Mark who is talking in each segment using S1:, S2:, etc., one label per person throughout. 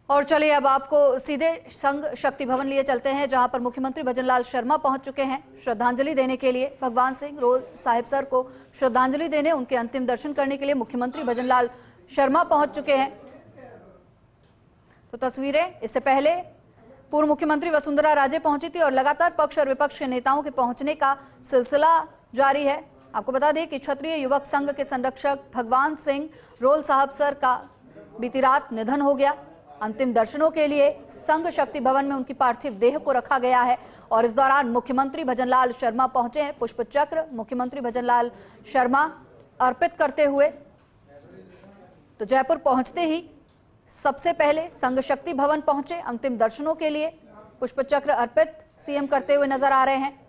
S1: और चलिए अब आपको सीधे संघ शक्ति भवन लिए चलते हैं, जहां पर मुख्यमंत्री भजनलाल शर्मा पहुंच चुके हैं श्रद्धांजलि देने के लिए। भगवान सिंह रोल साहिब सर को श्रद्धांजलि देने, उनके अंतिम दर्शन करने के लिए मुख्यमंत्री भजनलाल शर्मा पहुंच चुके हैं। तो तस्वीरें, इससे पहले पूर्व मुख्यमंत्री वसुंधरा राजे पहुंची थी और लगातार पक्ष और विपक्ष के नेताओं के पहुंचने का सिलसिला जारी है। आपको बता दें कि क्षत्रिय युवक संघ के संरक्षक भगवान सिंह रोल साहब सर का बीती रात निधन हो गया। अंतिम दर्शनों के लिए संघ शक्ति भवन में उनकी पार्थिव देह को रखा गया है और इस दौरान मुख्यमंत्री भजनलाल शर्मा पहुंचे हैं। पुष्प चक्र मुख्यमंत्री भजनलाल शर्मा अर्पित करते हुए तो जयपुर पहुंचते ही सबसे पहले संघ शक्ति भवन पहुंचे। अंतिम दर्शनों के लिए पुष्प चक्र अर्पित सीएम करते हुए नजर आ रहे हैं।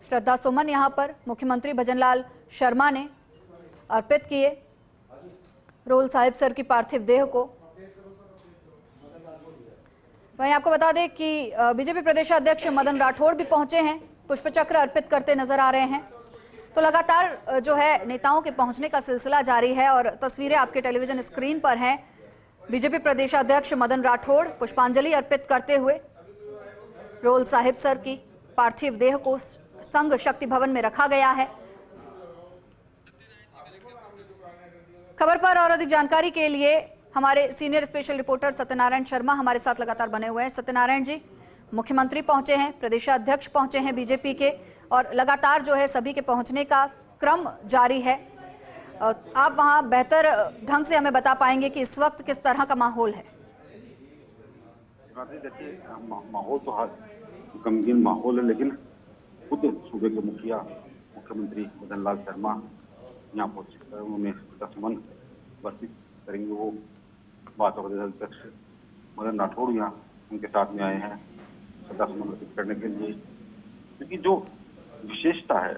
S1: श्रद्धा सुमन यहां पर मुख्यमंत्री भजनलाल शर्मा ने अर्पित किए रोल साहिब सर की पार्थिव देह को। वहीं आपको बता दें कि बीजेपी प्रदेशाध्यक्ष मदन राठौड़ भी पहुंचे हैं, पुष्प चक्र अर्पित करते नजर आ रहे हैं। तो लगातार जो है नेताओं के पहुंचने का सिलसिला जारी है और तस्वीरें आपके टेलीविजन स्क्रीन पर हैं। बीजेपी प्रदेशाध्यक्ष मदन राठौड़ पुष्पांजलि अर्पित करते हुए रोल साहिब सर की पार्थिव देह को संघ शक्ति भवन में रखा गया है। खबर पर और अधिक जानकारी के लिए हमारे senior special reporter Satyanarayan Sharma हमारे साथ लगातार बने हुए हैं। सत्यनारायण जी, मुख्यमंत्री पहुंचे हैं, प्रदेशाध्यक्ष पहुंचे हैं बीजेपी के और लगातार जो है सभी के पहुंचने का क्रम जारी है। आप वहां बेहतर ढंग से हमें बता पाएंगे कि इस वक्त किस तरह का माहौल है?
S2: देखिए, माहौल तो गमगीन माहौल है, लेकिन खुद सूबे के मुखिया मुख्यमंत्री भजनलाल शर्मा यहाँ पहुंचे, उन्होंने श्रद्धासुमन अर्पित करेंगे। वो भाजपा प्रदेशाध्यक्ष मदन राठौड़ यहाँ उनके साथ में आए हैं श्रद्धासुमन अर्पित करने के लिए, क्योंकि जो विशेषता है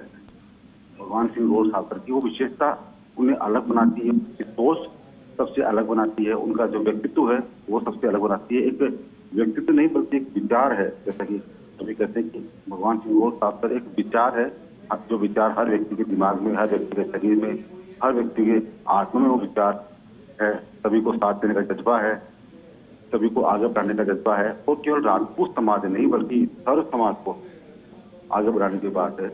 S2: भगवान सिंह रोल साहब की, वो विशेषता उन्हें अलग बनाती है, सोच सबसे अलग बनाती है, उनका जो व्यक्तित्व है वो सबसे अलग बनाती है। एक व्यक्तित्व नहीं बल्कि एक विचार है, जैसा कि सभी कहते हैं कि भगवान सिंह रोल साहब पर एक विचार है, जो विचार हर व्यक्ति के दिमाग में, हर व्यक्ति के शरीर में, हर व्यक्ति के आत्मा में वो विचार है। सभी को साथ देने का जज्बा है, सभी को आगे बढ़ाने का जज्बा है और केवल राजपूत समाज नहीं बल्कि सर्व समाज को आगे बढ़ाने की बात है।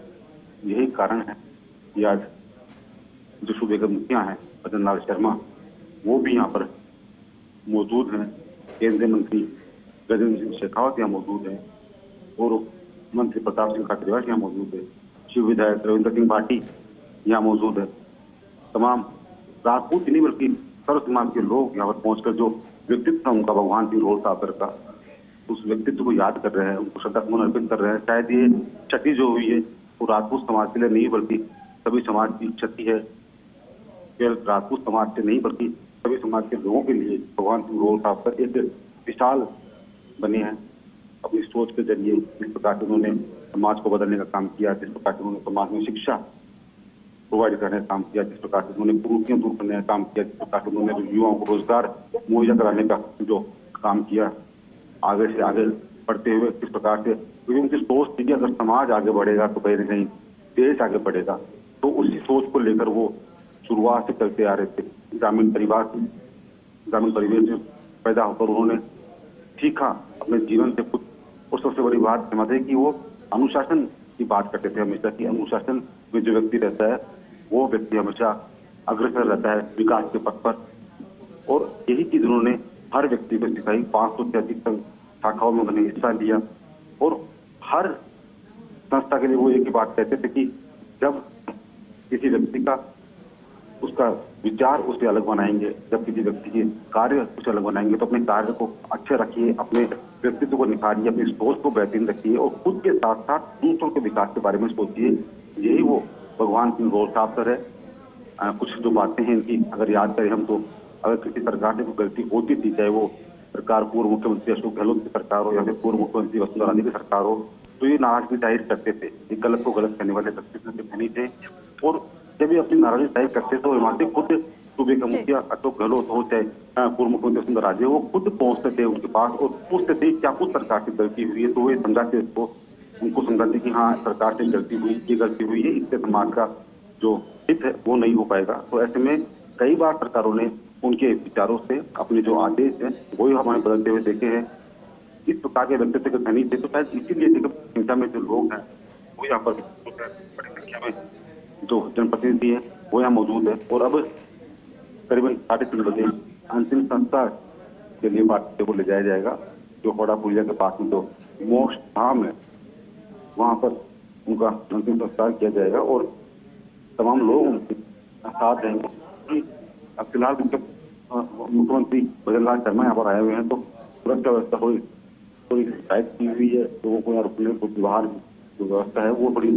S2: यही कारण है कि आज जो सूबे के मुखिया हैं भजनलाल शर्मा, वो भी यहाँ पर मौजूद हैं। केंद्रीय मंत्री गजेंद्र सिंह शेखावत यहाँ मौजूद हैं और मंत्री प्रताप सिंह खाचरियावास यहाँ मौजूद है। शिव विधायक रविंद्र सिंह भाटी यहाँ मौजूद है। तमाम राजपूत नहीं बल्कि सर्व समाज के लोग यहाँ पर पहुंचकर जो व्यक्तित्व उनका भगवान सिंह रोल साहब का, उस व्यक्तित्व को याद कर रहे हैं, उनको श्रद्धासुमन अर्पित कर रहे हैं। शायद ये क्षति जो हुई है वो राजपूत समाज के लिए नहीं बल्कि सभी समाज की क्षति है। केवल राजपूत समाज से नहीं बल्कि सभी समाज के लोगों के लिए भगवान सिंह रोल साहब पर एक विशाल बने हैं। अपनी सोच के जरिए जिस प्रकार से उन्होंने समाज को बदलने का काम किया, जिस प्रकार से उन्होंने समाज में शिक्षा प्रोवाइड करने का काम किया, जिस प्रकार से उन्होंने कुरीतियां दूर करने का काम किया, जिस प्रकार से उन्होंने युवाओं को रोजगार मुहैया कराने का जो काम किया, आगे से आगे बढ़ते हुए किस प्रकार से, क्योंकि उनकी सोच थी कि अगर समाज आगे बढ़ेगा तो कहीं न कहीं देश आगे बढ़ेगा। तो उसी सोच को लेकर वो शुरुआत से चलते आ रहे थे। ग्रामीण परिवेश में पैदा होकर उन्होंने सीखा अपने जीवन से खुद। और सबसे बड़ी बात है कि वो अनुशासन की बात करते थे हमेशा, कि अनुशासन में जो व्यक्ति रहता है वो व्यक्ति हमेशा अग्रसर रहता है विकास के पथ पर। और यही चीज उन्होंने हर व्यक्ति को सिखाई। 500 से अधिक शाखाओं में उन्होंने हिस्सा लिया और हर संस्था के लिए वो एक ही बात कहते थे कि जब किसी व्यक्ति का उसका विचार उसे अलग बनाएंगे, जब किसी व्यक्ति के कार्य उसे अलग बनाएंगे, तो अपने कार्य को अच्छे रखिए, अपने व्यक्तित्व को निखारिए, अपनी सोच को बेहतरीन रखिए और खुद के साथ साथ दूसरों के विकास के बारे में सोचिए। यही वो भगवान सिंह रोल साहब सर है। कुछ जो बातें हैं इनकी अगर याद करें हम, तो अगर किसी सरकार से कोई गलती होती थी, चाहे वो सरकार पूर्व मुख्यमंत्री अशोक गहलोत की सरकार हो या फिर पूर्व मुख्यमंत्री वसुंधरा राजे की सरकार हो, तो ये नाराजगी जाहिर करते थे। ये गलत को गलत करने वाले व्यक्ति नहीं थे और जब ये अपनी नाराजगी जाहिर करते तो वहां से खुद सूबे का मुखिया अशोक गहलोत हो चाहे पूर्व मुख्यमंत्री वसुंधरा राजे, वो खुद पहुंचते थे उनके पास और पूछते थे क्या कुछ सरकार से गलती हुई है, तो वो समझाते उसको, उनको समझाते कि हाँ सरकार से गलती हुई, ये गलती हुई है, इससे समाज का जो हित है वो नहीं हो पाएगा। तो ऐसे में कई बार सरकारों ने उनके विचारों से, अपने जो आदेश है वही हमारे बदलते हुए देखे हैं। इस प्रकार के व्यक्तित्व के धनी थे, तो शायद इसीलिए संख्या में जो लोग हैं वो यहाँ पर बड़ी संख्या में जो जनप्रतिनिधि है वो यहाँ मौजूद है। और अब करीबन 3:30 बजे अंतिम संस्कार के लिए पार्थिव को ले जाया जाएगा, जो होड़ा पुलिया के पास में जो मोक्ष धाम है वहां पर उनका अंतिम संस्कार किया जाएगा और तमाम लोग उनके साथ रहेंगे। अब फिलहाल मुख्यमंत्री भजनलाल शर्मा यहाँ पर आए हुए हैं, तो सुरक्षा व्यवस्था थोड़ी टाइट की हुई है। लोगों को यहाँ रुकने को बाहर जो व्यवस्था है वो थोड़ी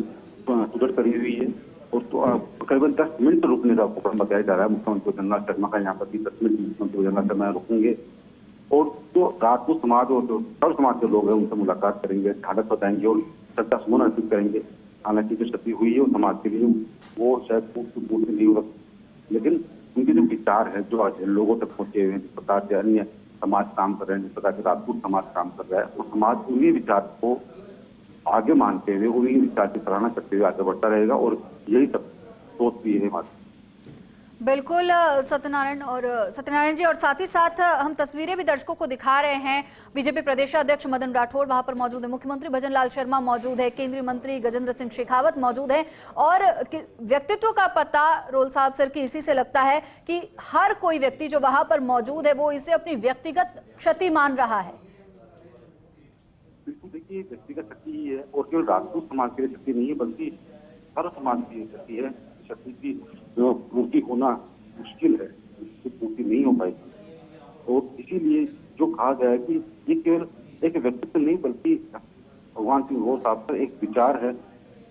S2: सुदृढ़ करी हुई है। और तो करीबन 10 मिनट रुकने का प्रोग्राम बताया जा रहा है मुख्यमंत्री भजनलाल शर्मा का। यहाँ पर भी 10 मिनट मुख्यमंत्री भजनलाल शर्मा रुकेंगे और जो राजपूत समाज और जो सर्व समाज के लोग हैं उनसे मुलाकात करेंगे, ढाढ़स बताएंगे और श्रद्धा सुमन अर्पित करेंगे। हालांकि जो क्षति हुई है वो समाज के लिए वो शायद पूर्ति नहीं होगा, लेकिन उनके जो विचार है जो आज लोगों तक पहुंचे हुए हैं, जिस प्रकार से अन्य समाज काम कर रहे हैं, जिस प्रकार से राजपूत समाज काम कर रहा है, वो समाज उन्हीं विचार को आगे मानते हुए उन्हीं विचार की सराहना करते हुए आगे बढ़ता रहेगा। और यही सब सोच भी है हमारी।
S1: बिल्कुल सत्यनारायण जी, और साथ ही साथ हम तस्वीरें भी दर्शकों को दिखा रहे हैं। बीजेपी प्रदेश अध्यक्ष मदन राठौड़ वहां पर मौजूद है, मुख्यमंत्री भजनलाल शर्मा मौजूद है, केंद्रीय मंत्री गजेंद्र सिंह शेखावत मौजूद है। और व्यक्तित्व का पता रोल साहब सर की इसी से लगता है कि हर कोई व्यक्ति जो वहां पर मौजूद है वो इसे अपनी व्यक्तिगत क्षति मान रहा है।
S2: बिल्कुल, देखिए व्यक्तिगत क्षति ही है और केवल राजपूत समाज के लिए क्षति नहीं है, बल्कि हर समाज की क्षति है। क्षति की जो पूर्ति होना मुश्किल है, इसकी पूर्ति नहीं हो पाएगी। और इसीलिए जो कहा गया है कि ये केवल एक व्यक्तित्व नहीं बल्कि भगवान सिंह रोल साहब का एक विचार है।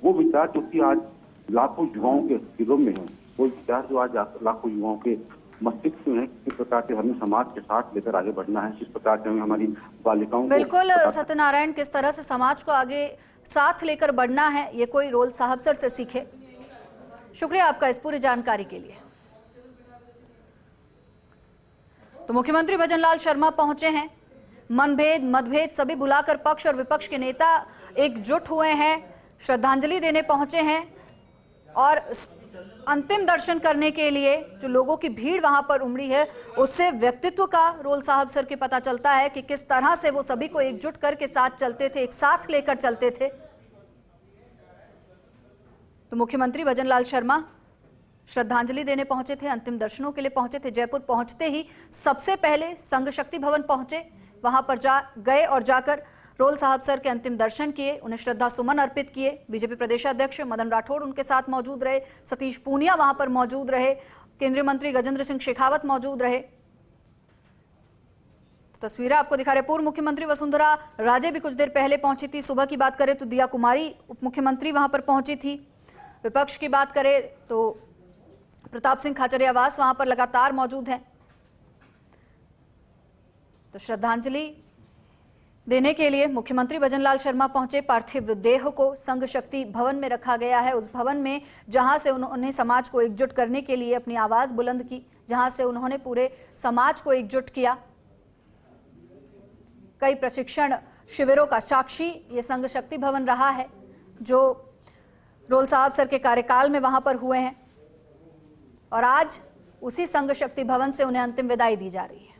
S2: वो विचार जो कि आज लाखों युवाओं के दिलों में है, वो विचार जो आज लाखों युवाओं के मस्तिष्क में है, किस प्रकार से हमें समाज के साथ लेकर आगे बढ़ना है, किस प्रकार से हमें हमारी बालिकाओं
S1: बिल्कुल सत्यनारायण, किस तरह से समाज को आगे साथ लेकर बढ़ना है ये कोई रोल साहब सर से सीखे। शुक्रिया आपका इस पूरी जानकारी के लिए। तो मुख्यमंत्री भजनलाल शर्मा पहुंचे हैं। मनभेद मतभेद सभी भुलाकर पक्ष और विपक्ष के नेता एकजुट हुए हैं, श्रद्धांजलि देने पहुंचे हैं और अंतिम दर्शन करने के लिए जो लोगों की भीड़ वहां पर उमड़ी है उससे व्यक्तित्व का रोल साहब सर के पता चलता है कि किस तरह से वो सभी को एकजुट करके साथ चलते थे, एक साथ लेकर चलते थे। तो मुख्यमंत्री भजनलाल शर्मा श्रद्धांजलि देने पहुंचे थे, अंतिम दर्शनों के लिए पहुंचे थे। जयपुर पहुंचते ही सबसे पहले संघ शक्ति भवन पहुंचे, वहां पर गए और जाकर रोल साहब सर के अंतिम दर्शन किए, उन्हें श्रद्धा सुमन अर्पित किए। बीजेपी प्रदेश अध्यक्ष मदन राठौड़ उनके साथ मौजूद रहे, सतीश पूनिया वहां पर मौजूद रहे, केंद्रीय मंत्री गजेंद्र सिंह शेखावत मौजूद रहे। तस्वीरें आपको दिखा रहे। पूर्व मुख्यमंत्री वसुंधरा राजे भी कुछ देर पहले पहुंची थी। सुबह की बात करें तो दिया कुमारी उप मुख्यमंत्री वहां पर पहुंची थी। विपक्ष की बात करें तो प्रताप सिंह खाचरियावास वहां पर लगातार मौजूद हैं। तो श्रद्धांजलि देने के लिए मुख्यमंत्री भजनलाल शर्मा पहुंचे। पार्थिव देह को संघ शक्ति भवन में रखा गया है, उस भवन में जहां से उन्होंने समाज को एकजुट करने के लिए अपनी आवाज बुलंद की, जहां से उन्होंने पूरे समाज को एकजुट किया। कई प्रशिक्षण शिविरों का साक्षी ये संघ शक्ति भवन रहा है जो रोल साहब सर के कार्यकाल में वहां पर हुए हैं और आज उसी संघ शक्ति भवन से उन्हें अंतिम विदाई दी जा रही है।